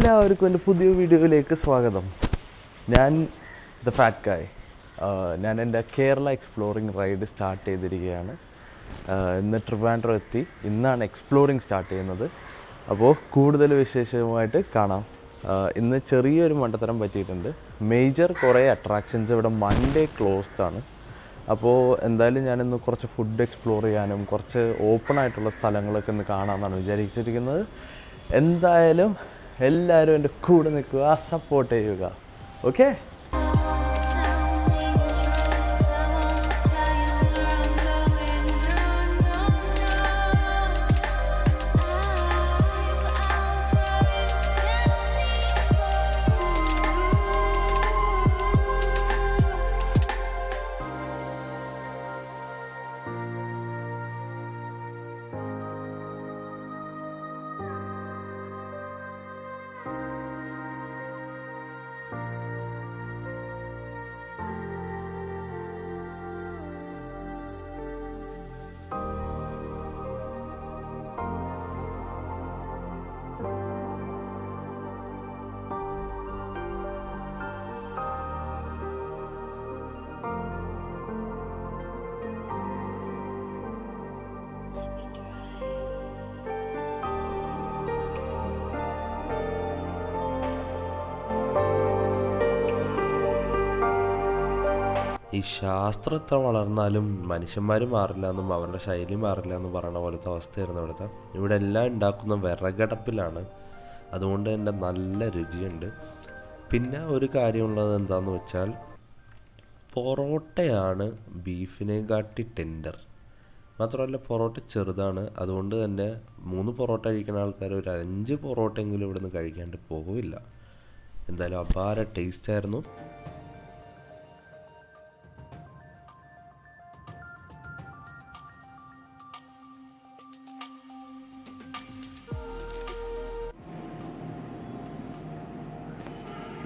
എല്ലാവർക്കും എൻ്റെ പുതിയ വീഡിയോയിലേക്ക് സ്വാഗതം. ഞാൻ ദ ഫാറ്റ് ഗായ്. ഞാൻ എൻ്റെ കേരള എക്സ്പ്ലോറിംഗ് റൈഡ് സ്റ്റാർട്ട് ചെയ്തിരിക്കുകയാണ്. ഇന്ന് ട്രിവാൻഡ്രം എത്തി. ഇന്നാണ് എക്സ്പ്ലോറിംഗ് സ്റ്റാർട്ട് ചെയ്യുന്നത്. അപ്പോൾ കൂടുതൽ വിശേഷവുമായിട്ട് കാണാം. ഇന്ന് ചെറിയൊരു മണ്ടത്തരം പറ്റിയിട്ടുണ്ട്. മേജർ കുറേ അട്രാക്ഷൻസ് ഇവിടെ മൺഡേ ക്ലോസ്ഡ് ആണ്. അപ്പോൾ എന്തായാലും ഞാനിന്ന് കുറച്ച് ഫുഡ് എക്സ്പ്ലോർ ചെയ്യാനും കുറച്ച് ഓപ്പൺ ആയിട്ടുള്ള സ്ഥലങ്ങളൊക്കെ ഒന്ന് കാണാമെന്നാണ് വിചാരിച്ചിരിക്കുന്നത്. എന്തായാലും എല്ലാവരും എൻ്റെ കൂടെ നിൽക്കുക, സപ്പോർട്ട് ചെയ്യുക. ഓക്കെ. ഈ ശാസ്ത്രം എത്ര വളർന്നാലും മനുഷ്യന്മാർ മാറില്ല എന്നും അവരുടെ ശൈലി മാറില്ല എന്നും പറയുന്ന പോലത്തെ അവസ്ഥയായിരുന്നു ഇവിടുത്തെ. ഇവിടെ എല്ലാം ഉണ്ടാക്കുന്ന വിറകടപ്പിലാണ്. അതുകൊണ്ട് തന്നെ നല്ല രുചിയുണ്ട്. പിന്നെ ഒരു കാര്യമുള്ളത് എന്താണെന്ന് വെച്ചാൽ പൊറോട്ടയാണ് ബീഫിനെ കാട്ടി ടെൻഡർ. മാത്രമല്ല പൊറോട്ട ചെറുതാണ്. അതുകൊണ്ട് തന്നെ 3 പൊറോട്ട കഴിക്കുന്ന ആൾക്കാർ ഒരു 5 പൊറോട്ടയെങ്കിലും ഇവിടെ നിന്ന് കഴിക്കാണ്ട് പോകില്ല. എന്തായാലും അപാര ടേസ്റ്റായിരുന്നു.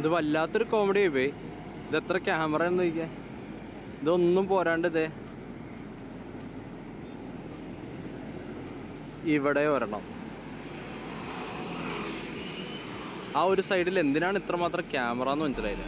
ഇത് വല്ലാത്തൊരു കോമഡി ആയിപ്പോയി. ഇതെത്ര ക്യാമറ എന്ന് ചോദിക്കാൻ, ഇതൊന്നും പോരാണ്ട് ഇതേ ഇവിടെ ഒരെണ്ണം. ആ ഒരു സൈഡിൽ എന്തിനാണ് ഇത്രമാത്രം ക്യാമറ എന്ന് മനസ്സിലായില്ല.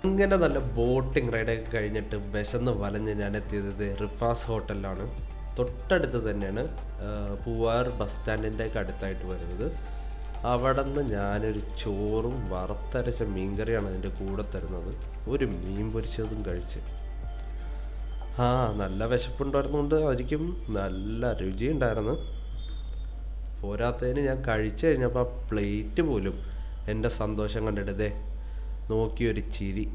അങ്ങനെ നല്ല ബോട്ടിംഗ് റൈഡൊക്കെ കഴിഞ്ഞിട്ട് വിശന്ന് വലഞ്ഞ് ഞാൻ എത്തിയത് റിഫാസ് ഹോട്ടലിലാണ്. തൊട്ടടുത്ത് തന്നെയാണ് പൂവാർ ബസ് സ്റ്റാൻഡിൻ്റെ ഒക്കെ അടുത്തായിട്ട് വരുന്നത്. അവിടെ നിന്ന് ഞാനൊരു ചോറും വറുത്തരച്ച മീൻകറിയാണ് അതിൻ്റെ കൂടെ തരുന്നത്. ഒരു മീൻ പൊരിച്ചതും കഴിച്ച് നല്ല വിശപ്പുണ്ടായിരുന്നുകൊണ്ട് ആയിരിക്കും നല്ല രുചിയുണ്ടായിരുന്നു. പോരാത്തതിന് ഞാൻ കഴിച്ചു കഴിഞ്ഞപ്പോൾ ആ പ്ലേറ്റ് പോലും എൻ്റെ സന്തോഷം കണ്ടിട്ടതേ നോക്കിയൊരു ചിരി.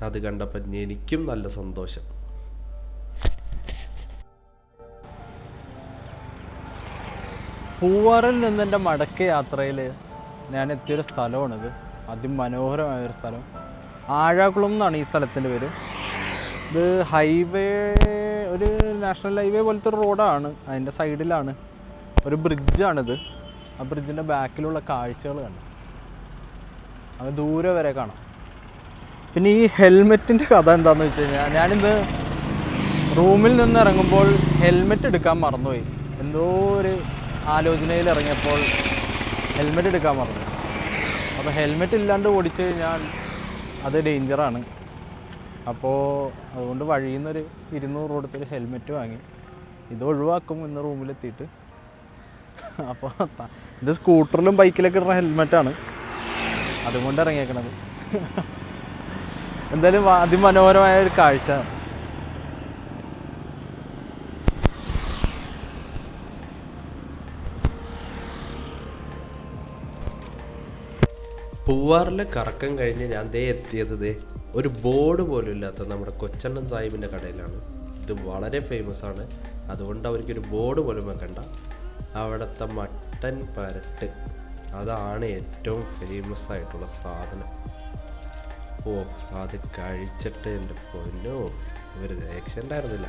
അത് കണ്ടപ്പോൾ എനിക്കും നല്ല സന്തോഷം. പൂവാറിൽ നിന്ന് എൻ്റെ മടക്ക യാത്രയിൽ ഞാൻ എത്തിയൊരു സ്ഥലമാണിത്. അതിമനോഹരമായൊരു സ്ഥലം. ആഴാകുളം എന്നാണ് ഈ സ്ഥലത്തിൻ്റെ പേര്. ഇത് ഹൈവേ, ഒരു നാഷണൽ ഹൈവേ പോലത്തെ ഒരു റോഡാണ്. അതിൻ്റെ സൈഡിലാണ് ഒരു ബ്രിഡ്ജാണിത്. ആ ബ്രിഡ്ജിൻ്റെ ബാക്കിലുള്ള കാഴ്ചകൾ കണ്ടു അത് ദൂരെ വരെ കാണാം. പിന്നെ ഈ ഹെൽമെറ്റിൻ്റെ കഥ എന്താണെന്ന് വെച്ച് കഴിഞ്ഞാൽ, ഞാനിന്ന് റൂമിൽ നിന്ന് ഇറങ്ങുമ്പോൾ ഹെൽമെറ്റ് എടുക്കാൻ മറന്നുപോയി. എന്തോ ഒരു ആലോചനയിൽ ഇറങ്ങിയപ്പോൾ ഹെൽമെറ്റ് എടുക്കാൻ മറന്നു. അപ്പോൾ ഹെൽമെറ്റ് ഇല്ലാണ്ട് ഓടിച്ചു കഴിഞ്ഞാൽ അത് ഡേഞ്ചറാണ്. അപ്പോൾ അതുകൊണ്ട് വഴിയിൽ നിന്നൊരു 200 കൊടുത്തൊരു ഹെൽമെറ്റ് വാങ്ങി. ഇത് ഒഴിവാക്കും ഇന്ന് റൂമിലെത്തിയിട്ട്. അപ്പോൾ ഇത് സ്കൂട്ടറിലും ബൈക്കിലൊക്കെ ഇടുന്ന ഹെൽമെറ്റാണ്, അതുകൊണ്ട് ഇറങ്ങിയേക്കണത്. എന്തായാലും അതിമനോഹരമായ ഒരു കാഴ്ച. പൂവാറിലെ കറക്കം കഴിഞ്ഞ് ഞാൻ എത്തിയത് ഒരു ബോർഡ് പോലും ഇല്ലാത്ത നമ്മുടെ കൊച്ചണ്ണൻ സാഹിബിൻ്റെ കടയിലാണ്. ഇത് വളരെ ഫേമസ് ആണ്, അതുകൊണ്ട് അവർക്കൊരു ബോർഡ് പോലും വെക്കണ്ട. അവിടുത്തെ മട്ടൻ പരട്ട് അതാണ് ഏറ്റവും ഫേമസ് ആയിട്ടുള്ള സാധനം. അത് കഴിച്ചിട്ട് എൻ്റെ പൊന്നോ ഒരു രക്ഷയുണ്ടായിരുന്നില്ല.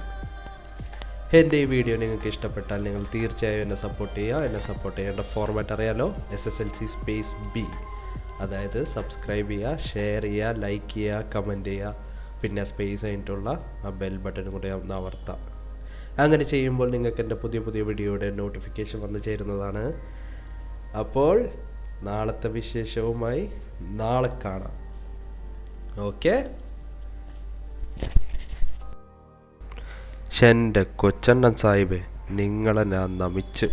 എൻ്റെ ഈ വീഡിയോ നിങ്ങൾക്ക് ഇഷ്ടപ്പെട്ടാൽ നിങ്ങൾ തീർച്ചയായും എന്നെ സപ്പോർട്ട് ചെയ്യുക. എന്നെ സപ്പോർട്ട് ചെയ്യേണ്ട ഫോർമാറ്റ് അറിയാലോ, SSLC_B. അതായത് സബ്സ്ക്രൈബ് ചെയ്യുക, ഷെയർ ചെയ്യുക, ലൈക്ക് ചെയ്യുക, കമൻറ്റ് ചെയ്യുക, പിന്നെ സ്പേസ് കഴിഞ്ഞിട്ടുള്ള ആ ബെൽ ബട്ടൺ കൂടെ ഒന്ന് അമർത്താം. അങ്ങനെ ചെയ്യുമ്പോൾ നിങ്ങൾക്ക് എൻ്റെ പുതിയ പുതിയ വീഡിയോയുടെ നോട്ടിഫിക്കേഷൻ വന്നു ചേരുന്നതാണ്. അപ്പോൾ നാളത്തെ വിശേഷവുമായി നാളെ കാണാം. ഓക്കെ. എൻ്റെ കൊച്ചണ്ണൻ സാഹിബേ, നിങ്ങളെ ഞാൻ നമിച്ച്